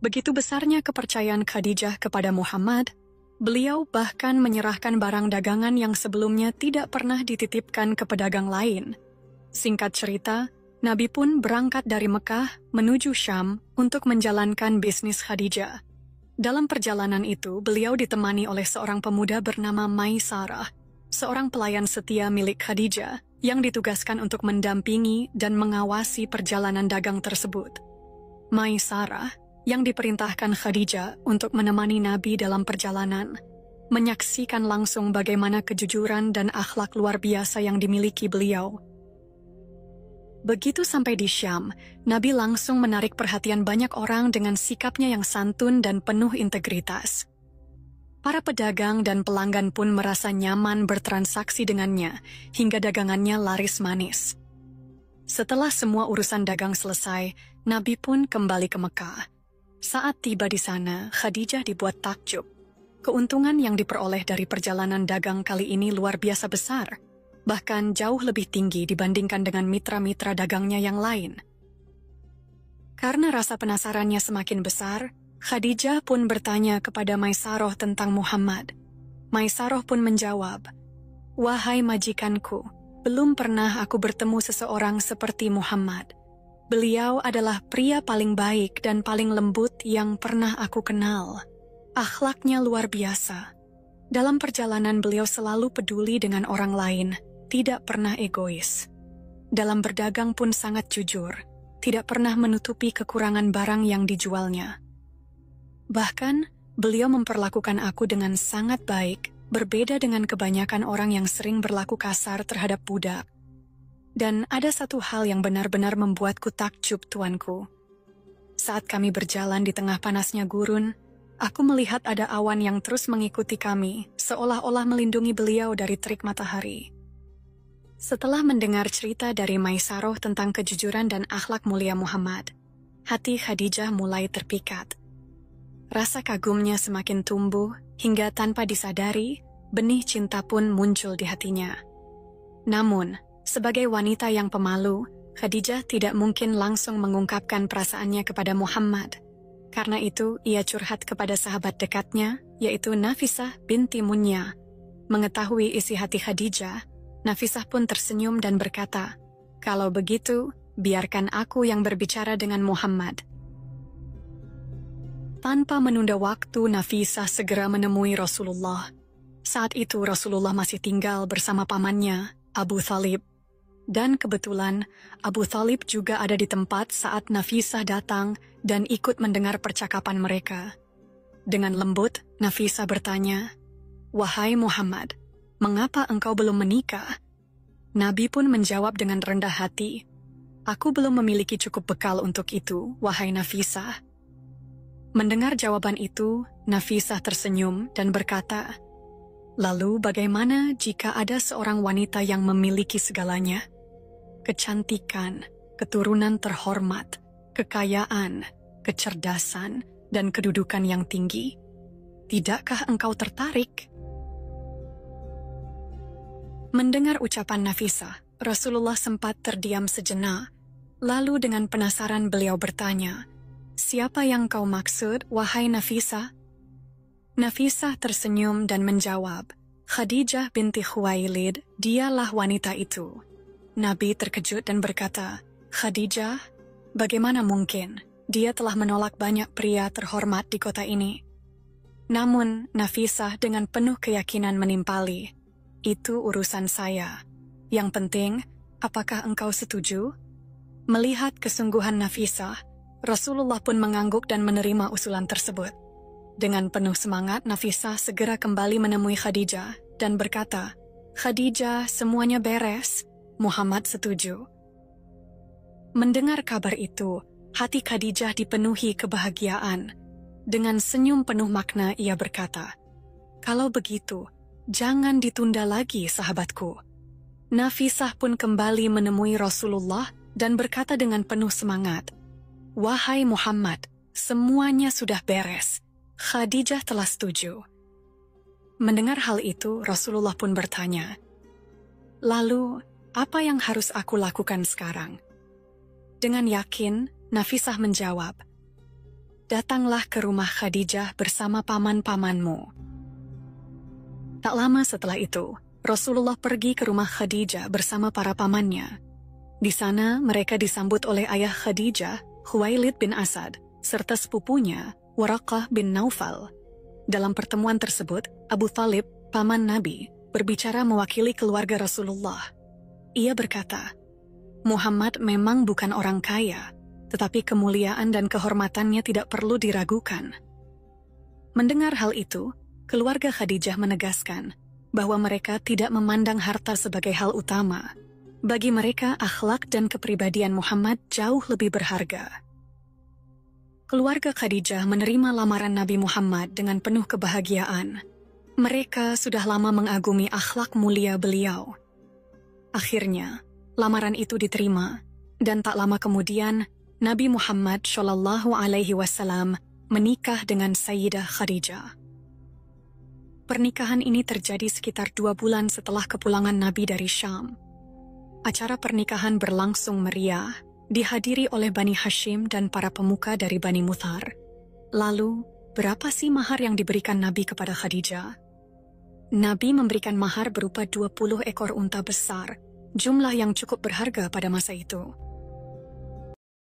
Begitu besarnya kepercayaan Khadijah kepada Muhammad, beliau bahkan menyerahkan barang dagangan yang sebelumnya tidak pernah dititipkan ke pedagang lain. Singkat cerita, Nabi pun berangkat dari Mekah menuju Syam untuk menjalankan bisnis Khadijah. Dalam perjalanan itu, beliau ditemani oleh seorang pemuda bernama Maisarah, seorang pelayan setia milik Khadijah yang ditugaskan untuk mendampingi dan mengawasi perjalanan dagang tersebut. Maisarah, yang diperintahkan Khadijah untuk menemani Nabi dalam perjalanan, menyaksikan langsung bagaimana kejujuran dan akhlak luar biasa yang dimiliki beliau. Begitu sampai di Syam, Nabi langsung menarik perhatian banyak orang dengan sikapnya yang santun dan penuh integritas. Para pedagang dan pelanggan pun merasa nyaman bertransaksi dengannya, hingga dagangannya laris manis. Setelah semua urusan dagang selesai, Nabi pun kembali ke Mekah. Saat tiba di sana, Khadijah dibuat takjub. Keuntungan yang diperoleh dari perjalanan dagang kali ini luar biasa besar, bahkan jauh lebih tinggi dibandingkan dengan mitra-mitra dagangnya yang lain. Karena rasa penasarannya semakin besar, Khadijah pun bertanya kepada Maisarah tentang Muhammad. Maisarah pun menjawab, "Wahai majikanku, belum pernah aku bertemu seseorang seperti Muhammad. Beliau adalah pria paling baik dan paling lembut yang pernah aku kenal. Akhlaknya luar biasa. Dalam perjalanan beliau selalu peduli dengan orang lain, tidak pernah egois. Dalam berdagang pun sangat jujur, tidak pernah menutupi kekurangan barang yang dijualnya. Bahkan, beliau memperlakukan aku dengan sangat baik, berbeda dengan kebanyakan orang yang sering berlaku kasar terhadap budak. Dan ada satu hal yang benar-benar membuatku takjub, tuanku. Saat kami berjalan di tengah panasnya gurun, aku melihat ada awan yang terus mengikuti kami, seolah-olah melindungi beliau dari terik matahari." Setelah mendengar cerita dari Maisarah tentang kejujuran dan akhlak mulia Muhammad, hati Khadijah mulai terpikat. Rasa kagumnya semakin tumbuh, hingga tanpa disadari, benih cinta pun muncul di hatinya. Namun, sebagai wanita yang pemalu, Khadijah tidak mungkin langsung mengungkapkan perasaannya kepada Muhammad. Karena itu, ia curhat kepada sahabat dekatnya, yaitu Nafisah binti Munya. Mengetahui isi hati Khadijah, Nafisah pun tersenyum dan berkata, "Kalau begitu, biarkan aku yang berbicara dengan Muhammad." Tanpa menunda waktu, Nafisah segera menemui Rasulullah. Saat itu Rasulullah masih tinggal bersama pamannya, Abu Thalib. Dan kebetulan, Abu Thalib juga ada di tempat saat Nafisah datang dan ikut mendengar percakapan mereka. Dengan lembut, Nafisah bertanya, "Wahai Muhammad, mengapa engkau belum menikah?" Nabi pun menjawab dengan rendah hati, "Aku belum memiliki cukup bekal untuk itu, wahai Nafisah." Mendengar jawaban itu, Nafisah tersenyum dan berkata, "Lalu bagaimana jika ada seorang wanita yang memiliki segalanya? Kecantikan, keturunan terhormat, kekayaan, kecerdasan, dan kedudukan yang tinggi. Tidakkah engkau tertarik?" Mendengar ucapan Nafisah, Rasulullah sempat terdiam sejenak. Lalu dengan penasaran beliau bertanya, "Siapa yang kau maksud, wahai Nafisah?" Nafisah tersenyum dan menjawab, "Khadijah binti Khuwailid, dialah wanita itu." Nabi terkejut dan berkata, "Khadijah? Bagaimana mungkin? Dia telah menolak banyak pria terhormat di kota ini." Namun, Nafisah dengan penuh keyakinan menimpali, "Itu urusan saya. Yang penting, apakah engkau setuju?" Melihat kesungguhan Nafisah, Rasulullah pun mengangguk dan menerima usulan tersebut. Dengan penuh semangat, Nafisah segera kembali menemui Khadijah dan berkata, "Khadijah, semuanya beres. Muhammad setuju." Mendengar kabar itu, hati Khadijah dipenuhi kebahagiaan. Dengan senyum penuh makna ia berkata, "Kalau begitu, jangan ditunda lagi, sahabatku." Nafisah pun kembali menemui Rasulullah dan berkata dengan penuh semangat, "Wahai Muhammad, semuanya sudah beres. Khadijah telah setuju." Mendengar hal itu, Rasulullah pun bertanya, "Lalu, apa yang harus aku lakukan sekarang?" Dengan yakin, Nafisah menjawab, datanglah ke rumah Khadijah bersama paman-pamanmu. Tak lama setelah itu, Rasulullah pergi ke rumah Khadijah bersama para pamannya. Di sana mereka disambut oleh ayah Khadijah, Khuwailid bin Asad, serta sepupunya, Waraqah bin Naufal. Dalam pertemuan tersebut, Abu Thalib, paman Nabi, berbicara mewakili keluarga Rasulullah. Ia berkata, Muhammad memang bukan orang kaya, tetapi kemuliaan dan kehormatannya tidak perlu diragukan. Mendengar hal itu, keluarga Khadijah menegaskan bahwa mereka tidak memandang harta sebagai hal utama. Bagi mereka, akhlak dan kepribadian Muhammad jauh lebih berharga. Keluarga Khadijah menerima lamaran Nabi Muhammad dengan penuh kebahagiaan. Mereka sudah lama mengagumi akhlak mulia beliau. Akhirnya, lamaran itu diterima, dan tak lama kemudian, Nabi Muhammad SAW menikah dengan Sayyidah Khadijah. Pernikahan ini terjadi sekitar 2 bulan setelah kepulangan Nabi dari Syam. Acara pernikahan berlangsung meriah, dihadiri oleh Bani Hashim dan para pemuka dari Bani Muthar. Lalu, berapa sih mahar yang diberikan Nabi kepada Khadijah? Nabi memberikan mahar berupa 20 ekor unta besar, jumlah yang cukup berharga pada masa itu.